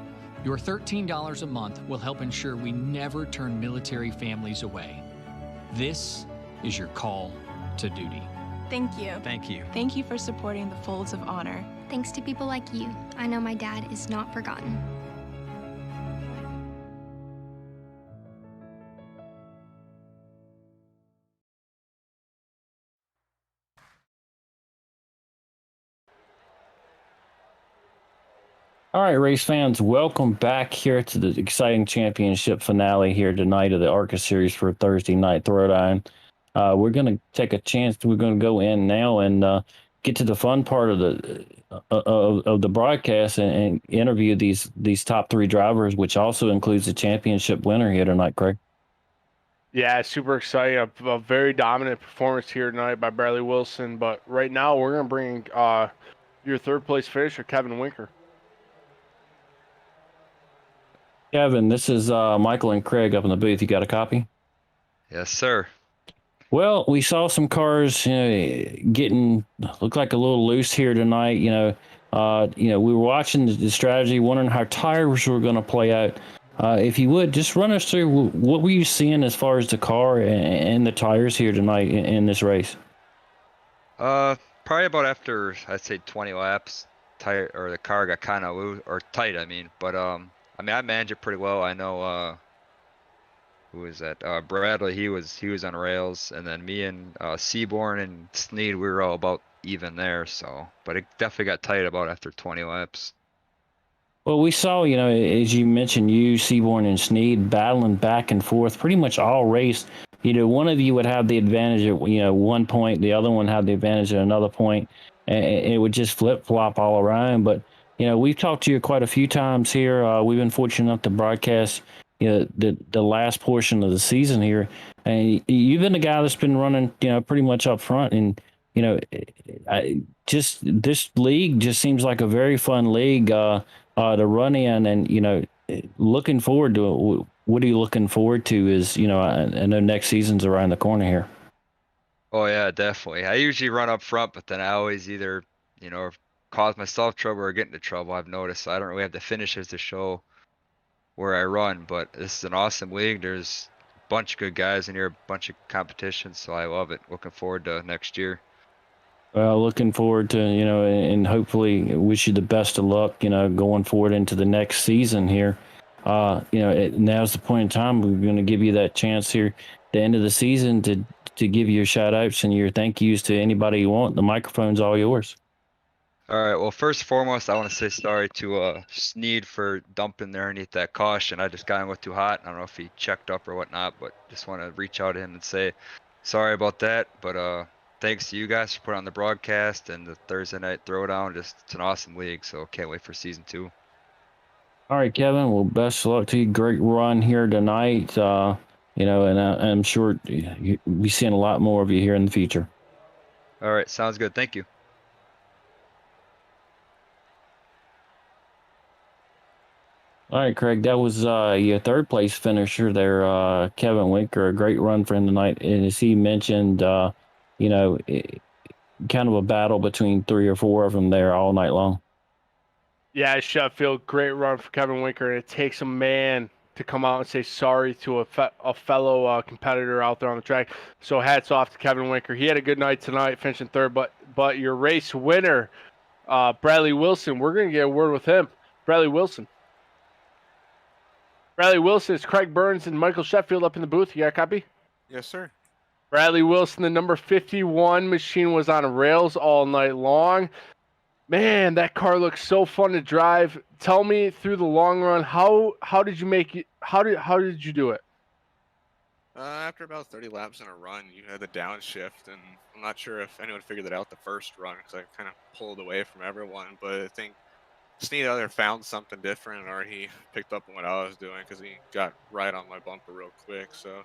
Your $13 a month will help ensure we never turn military families away. This is your call to duty. Thank you. Thank you. Thank you for supporting the Folds of Honor. Thanks to people like you, I know my dad is not forgotten. All right, race fans, welcome back here to the exciting championship finale here tonight of the ARCA series for Thursday night throwdown. We're going to take a chance. We're going to go in now and get to the fun part of the broadcast and interview these top three drivers, which also includes the championship winner here tonight, Craig. Yeah, super exciting. A very dominant performance here tonight by Bradley Wilson. But right now, we're going to bring your third place finisher, Kevin Winker. Kevin, this is Michael and Craig up in the booth. You got a copy? Yes, sir. Well, we saw some cars getting look like a little loose here tonight. We were watching the strategy, wondering how tires were going to play out. If you would, just run us through what were you seeing as far as the car and the tires here tonight in this race? Probably about after I'd say 20 laps, the car got kind of loose or tight. But I managed it pretty well. I know. Who was that? Bradley, he was on rails, and then me and Seaborn and Sneed, we were all about even there. So, but it definitely got tight about after 20 laps. Well, we saw, as you mentioned, you, Seaborn, and Sneed battling back and forth pretty much all race. One of you would have the advantage at 1 point, the other one had the advantage at another point, and it would just flip flop all around. But we've talked to you quite a few times here. We've been fortunate enough to broadcast the last portion of the season here, and you've been the guy that's been running pretty much up front, and this league just seems like a very fun league to run in, and looking forward to it. What are you looking forward to? Is I know next season's around the corner here. Oh yeah, definitely. I usually run up front, but then I always either cause myself trouble or get into trouble. I've noticed, so I don't really have the finishes to show where I run, but this is an awesome league. There's a bunch of good guys in here, a bunch of competition, so I love it. Looking forward to next year. Well, looking forward to, and hopefully wish you the best of luck, going forward into the next season here. Now's the point in time we're going to give you that chance here at the end of the season to give you your shout outs and your thank yous to anybody you want. The microphone's all yours. All right. Well, first and foremost, I want to say sorry to Sneed for dumping there underneath that caution. I just got him a little too hot. I don't know if he checked up or whatnot, but just want to reach out to him and say sorry about that. But thanks to you guys for putting on the broadcast and the Thursday night throwdown. It's an awesome league, so can't wait for season 2. All right, Kevin. Well, best of luck to you. Great run here tonight. And I'm sure you'll be seeing a lot more of you here in the future. All right. Sounds good. Thank you. All right, Craig, that was your third place finisher there, Kevin Winker. A great run for him tonight. And as he mentioned, kind of a battle between 3 or 4 of them there all night long. Yeah, Sheffield, great run for Kevin Winker. And it takes a man to come out and say sorry to a fellow competitor out there on the track. So hats off to Kevin Winker. He had a good night tonight, finishing third. But your race winner, Bradley Wilson, we're going to get a word with him. Bradley Wilson. Bradley Wilson, is Craig Burns and Michael Sheffield up in the booth. You got a copy? Yes, sir. Bradley Wilson, the number 51 machine was on rails all night long. Man, that car looks so fun to drive. Tell me through the long run, how did you make it? How did you do it? After about 30 laps in a run, you had the downshift, and I'm not sure if anyone figured that out the first run because I kind of pulled away from everyone. But I think Snead either found something different or he picked up on what I was doing because he got right on my bumper real quick. So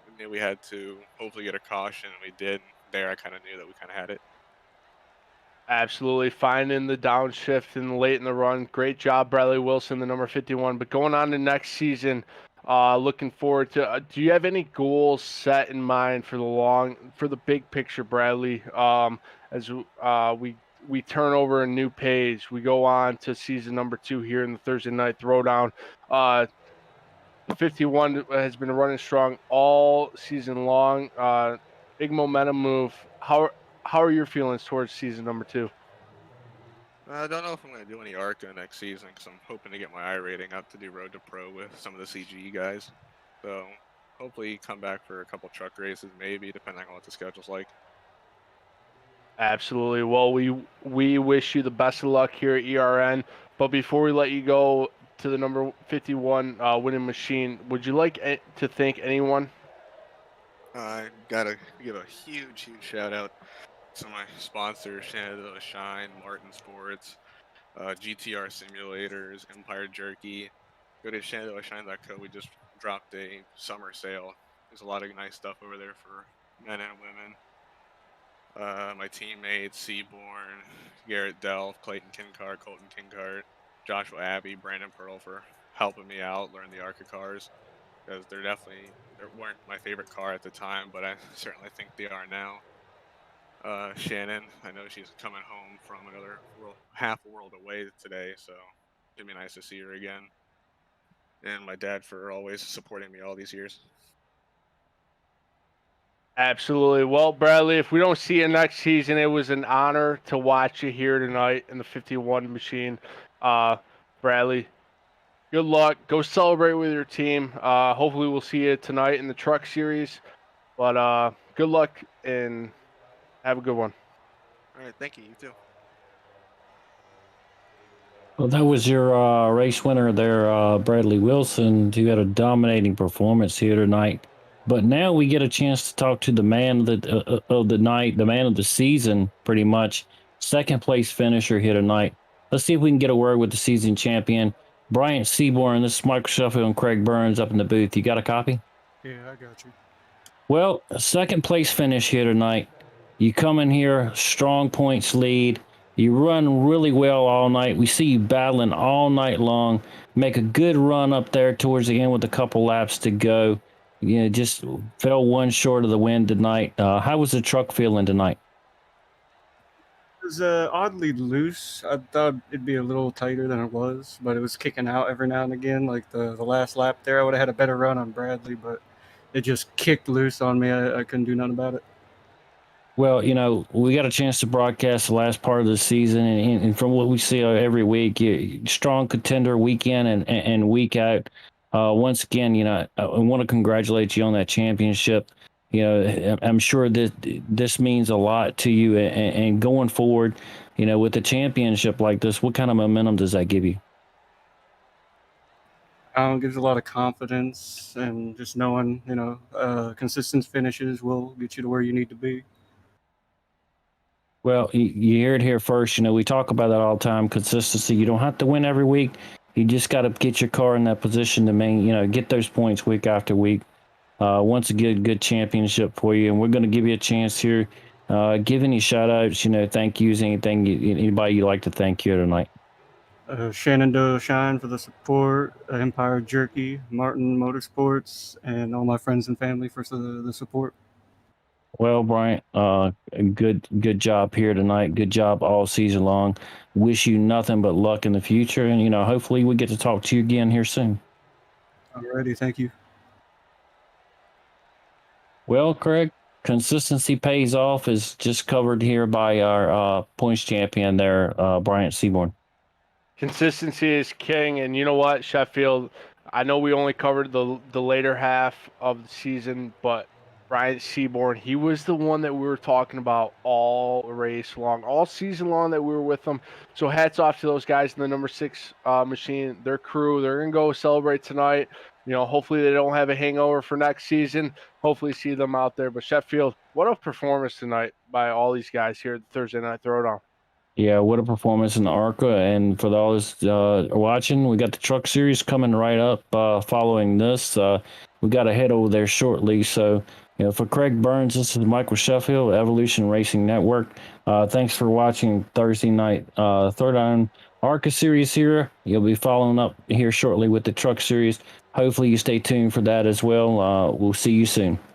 we knew we had to hopefully get a caution, and we did. There, I kind of knew that we kind of had it. Absolutely finding the downshift and late in the run. Great job, Bradley Wilson, the number 51. But going on to next season, looking forward to. Do you have any goals set in mind for the big picture, Bradley? As we turn over a new page, we go on to season number 2 here in the Thursday night throwdown. The 51 has been running strong all season long. Big momentum move. How are your feelings towards season number 2? I don't know if I'm going to do any ARCA next season because I'm hoping to get my I rating up to do Road to Pro with some of the CGE guys. So hopefully come back for a couple truck races, maybe, depending on what the schedule's like. Absolutely. Well, we wish you the best of luck here at ERN. But before we let you go to the number 51 winning machine, would you like to thank anyone? I got to give a huge shout out to my sponsors, Shenandoah Shine, Martin Sports, GTR Simulators, Empire Jerky. Go to shenandoahshine.co. We just dropped a summer sale. There's a lot of nice stuff over there for men and women. My teammates, Seaborn, Garrett Delph, Clayton Kincart, Colton Kincart, Joshua Abbey, Brandon Pearl for helping me out learn the ARCA cars. Because they weren't my favorite car at the time, but I certainly think they are now. Shannon, I know she's coming home from another half world away today, so it'd be nice to see her again. And my dad for always supporting me all these years. Absolutely. Well, Bradley, if we don't see you next season, it was an honor to watch you here tonight in the 51 machine. Bradley, good luck. Go celebrate with your team. Hopefully we'll see you tonight in the truck series. But good luck and have a good one. All right, thank you. You too. Well, that was your race winner there, Bradley Wilson, who had a dominating performance here tonight. But now we get a chance to talk to the man of the night, the man of the season, pretty much. Second place finisher here tonight. Let's see if we can get a word with the season champion, Bryant Seaborn. This is Mike Sheffield and Craig Burns up in the booth. You got a copy? Yeah, I got you. Well, a second place finish here tonight. You come in here, strong points lead. You run really well all night. We see you battling all night long. Make a good run up there towards the end with a couple laps to go. You know, just fell one short of the win tonight. How was the truck feeling tonight? It was oddly loose. I thought it'd be a little tighter than it was, but it was kicking out every now and again. Like the last lap there, I would have had a better run on Bradley, but it just kicked loose on me. I couldn't do nothing about it. Well, you know, we got a chance to broadcast the last part of the season, and from what we see every week, strong contender week in and week out. Once again, you know, I want to congratulate you on that championship. You know, I'm sure that this means a lot to you, and going forward, you know, with a championship like this, what kind of momentum does that give you? Gives a lot of confidence, and just knowing, you know, consistent finishes will get you to where you need to be. Well, you hear it here first. You know, we talk about that all the time. Consistency. You don't have to win every week. You just got to get your car in that position to get those points week after week. Once again, good championship for you, and we're going to give you a chance here. Give any shout outs, thank yous, anybody you'd like to thank here tonight. Shenandoah Shine for the support, Empire Jerky, Martin Motorsports, and all my friends and family for the support. Well, Bryant, good job here tonight. Good job all season long. Wish you nothing but luck in the future, and hopefully we get to talk to you again here soon. Alrighty, thank you. Well, Craig, consistency pays off is just covered here by our points champion there, Bryant Seaborn. Consistency is king, and you know what, Sheffield? I know we only covered the later half of the season, but Ryan Seaborn, he was the one that we were talking about all race long, all season long that we were with them. So hats off to those guys in the number 6 machine, their crew. They're going to go celebrate tonight. You know, hopefully they don't have a hangover for next season. Hopefully see them out there. But Sheffield, what a performance tonight by all these guys here at the Thursday Night Throwdown. Yeah, what a performance in the ARCA. And for those watching, we got the truck series coming right up following this. We got to head over there shortly. So, you know, for Craig Burns, this is Michael Sheffield, Evolution Racing Network. Thanks for watching Thursday Night Throwdown ARCA series here. You'll be following up here shortly with the truck series. Hopefully you stay tuned for that as well. We'll see you soon.